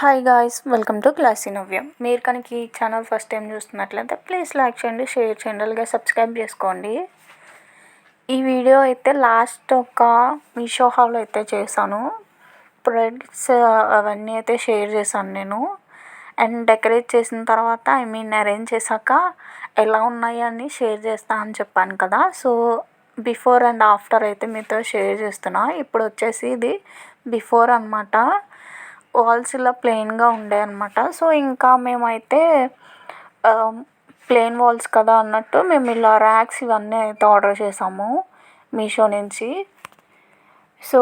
Hi guys, welcome to classy Navya. మీరు కనుక ఈ ఛానల్ ఫస్ట్ టైం చూస్తున్నట్లయితే ప్లీజ్ లైక్ చేయండి, షేర్ చేయండి, అలాగే సబ్స్క్రైబ్ చేసుకోండి. ఈ వీడియో అయితే లాస్ట్ ఒక మీషో హాల్ అయితే చేశాను. ప్రొడక్ట్స్ అవన్నీ అయితే షేర్ చేశాను నేను. అండ్ డెకరేట్ చేసిన తర్వాత అరేంజ్ చేశాక ఎలా ఉన్నాయి అని షేర్ చేస్తా అని చెప్పాను కదా. సో బిఫోర్ అండ్ ఆఫ్టర్ అయితే మీతో షేర్ చేస్తున్నా. ఇప్పుడు వచ్చేసి ఇది బిఫోర్ అనమాట. వాల్స్ ఇలా ప్లెయిన్గా ఉండే అనమాట. సో ఇంకా మేమైతే ప్లెయిన్ వాల్స్ కదా అన్నట్టు మేము ఇలా ర్యాక్స్ ఇవన్నీ అయితే ఆర్డర్ చేసాము మీషో నుంచి. సో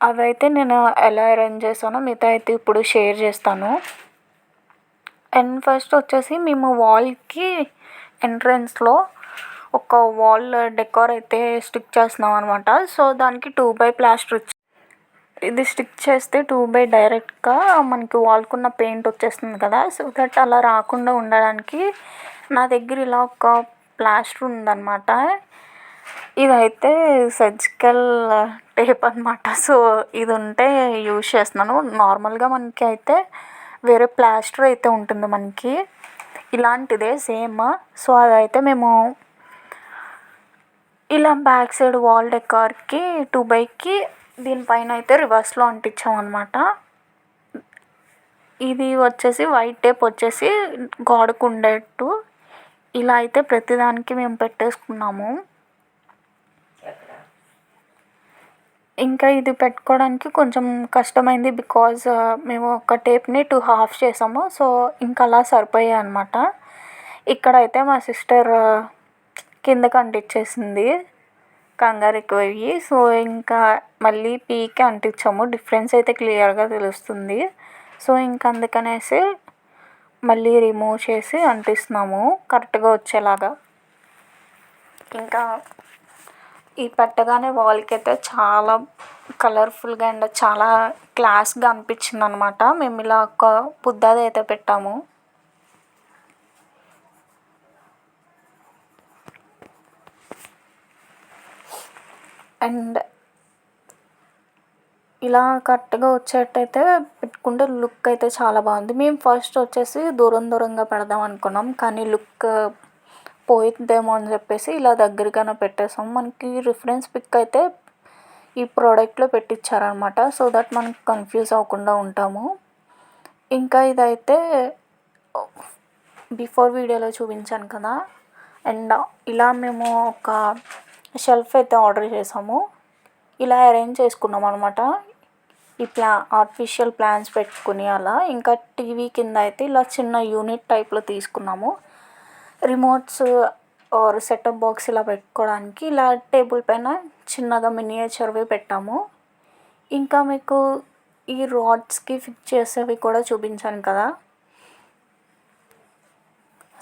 అవైతే నేను ఎలా అరేంజ్ చేశానో మీతో అయితే ఇప్పుడు షేర్ చేస్తాను. అండ్ ఫస్ట్ వచ్చేసి మేము వాల్కి ఎంట్రన్స్లో ఒక వాల్ డెకార్ అయితే స్టిక్ చేస్తున్నాం అనమాట. సో దానికి 2x ప్లాస్టర్ ఇది స్టిక్ చేస్తే 2x డైరెక్ట్గా మనకి వాల్కున్న పెయింట్ వచ్చేస్తుంది కదా. సో దట్ అలా రాకుండా ఉండడానికి నా దగ్గర ఇలా ఒక ప్లాస్టర్ ఉందన్నమాట. ఇదైతే సర్జికల్ టేప్ అనమాట. సో ఇది ఉంటే యూజ్ చేస్తున్నాను. నార్మల్గా మనకి అయితే వేరే ప్లాస్టర్ అయితే ఉంటుంది మనకి, ఇలాంటిదే సేమ్. సో అదైతే మేము ఇలా బ్యాక్ సైడ్ వాల్ డెకార్కి 2xకి దీనిపైన అయితే రివర్స్లో అంటించాం అనమాట. ఇది వచ్చేసి వైట్ టేప్ వచ్చేసి గోడకు ఉండేట్టు ఇలా అయితే ప్రతిదానికి మేము పెట్టేసుకున్నాము. ఇంకా ఇది పెట్టుకోవడానికి కొంచెం కష్టమైంది బికాజ్ మేము ఒక టేప్ని 2 హాఫ్ చేసాము. సో ఇంకా అలా సరిపోయాయి అనమాట. ఇక్కడైతే మా సిస్టర్ కిందకి అంటించేసింది కంగారు ఎక్కువయ్యి. సో ఇంకా మళ్ళీ పీకి అంటించాము. డిఫరెన్స్ అయితే క్లియర్గా తెలుస్తుంది. సో ఇంకా అందుకనేసి మళ్ళీ రిమూవ్ చేసి అంటిస్తున్నాము కరెక్ట్గా వచ్చేలాగా. ఇంకా ఈ పెట్టగానే వాల్కి అయితే చాలా కలర్ఫుల్గా అండ్ చాలా క్లాస్గా అనిపించింది అనమాట. మేము ఇలా ఒక బుద్ధది అయితే పెట్టాము. అండ్ ఇలా కరెక్ట్గా వచ్చేటైతే పెట్టుకుంటే లుక్ అయితే చాలా బాగుంది. మేము ఫస్ట్ వచ్చేసి దూరంగా పెడదాం అనుకున్నాం, కానీ లుక్ పోయిద్దేమో అని చెప్పేసి ఇలా దగ్గరగానే పెట్టేసాం. మనకి రిఫరెన్స్ పిక్ అయితే ఈ ప్రోడక్ట్లో పెట్టించారనమాట. సో దట్ మనకి కన్ఫ్యూజ్ అవ్వకుండా ఉంటాము. ఇంకా ఇదైతే బిఫోర్ వీడియోలో చూపించాను కదా. అండ్ ఇలా మేము ఒక షెల్ఫ్ అయితే ఆర్డర్ చేసాము. ఇలా అరేంజ్ చేసుకున్నాం అనమాట. ఈ ఆర్టిఫిషియల్ ప్లాంట్స్ పెట్టుకుని అలా. ఇంకా టీవీ కింద అయితే ఇలా చిన్న యూనిట్ టైప్లో తీసుకున్నాము. రిమోట్స్ ఆర్ సెటప్ బాక్స్ ఇలా పెట్టుకోవడానికి ఇలా టేబుల్ పైన చిన్నగా మినియేచర్వి పెట్టాము. ఇంకా మీకు ఈ రాడ్స్కి ఫిక్స్ చేసేవి కూడా చూపించాను కదా.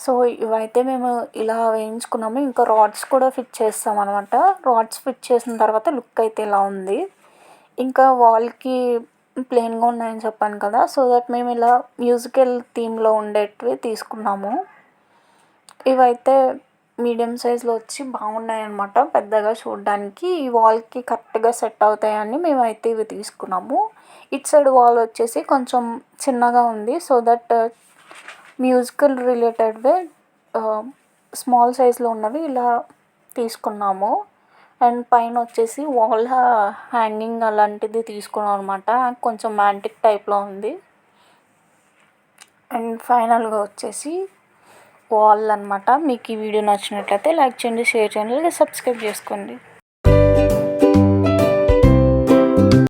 సో ఇవైతే మేము ఇలా వేయించుకున్నాము. ఇంకా రాడ్స్ కూడా ఫిట్ చేస్తాం అనమాట. రాడ్స్ ఫిట్ చేసిన తర్వాత లుక్ అయితే ఇలా ఉంది. ఇంకా వాల్కి ప్లెయిన్గా ఉన్నాయని చెప్పాను కదా. సో దట్ మేము ఇలా మ్యూజికల్ థీమ్లో ఉండేటివి తీసుకున్నాము. ఇవైతే మీడియం సైజులో వచ్చి బాగున్నాయి అన్నమాట. పెద్దగా చూడడానికి ఈ వాల్కి కరెక్ట్గా సెట్ అవుతాయని మేమైతే ఇవి తీసుకున్నాము. ఇటు సైడ్ వాల్ వచ్చేసి కొంచెం చిన్నగా ఉంది. సో దట్ మ్యూజికల్ రిలేటెడ్వే స్మాల్ సైజులో ఉన్నవి ఇలా తీసుకున్నాము. అండ్ పైన వచ్చేసి వాల్ హ్యాంగింగ్ అలాంటిది తీసుకున్నాం అనమాట. కొంచెం యాంటిక్ టైప్లో ఉంది. అండ్ ఫైనల్గా వచ్చేసి వాల్ అనమాట. మీకు ఈ వీడియో నచ్చినట్లయితే లైక్ చేయండి, షేర్ చేయండి, లేదా సబ్స్క్రైబ్ చేసుకోండి.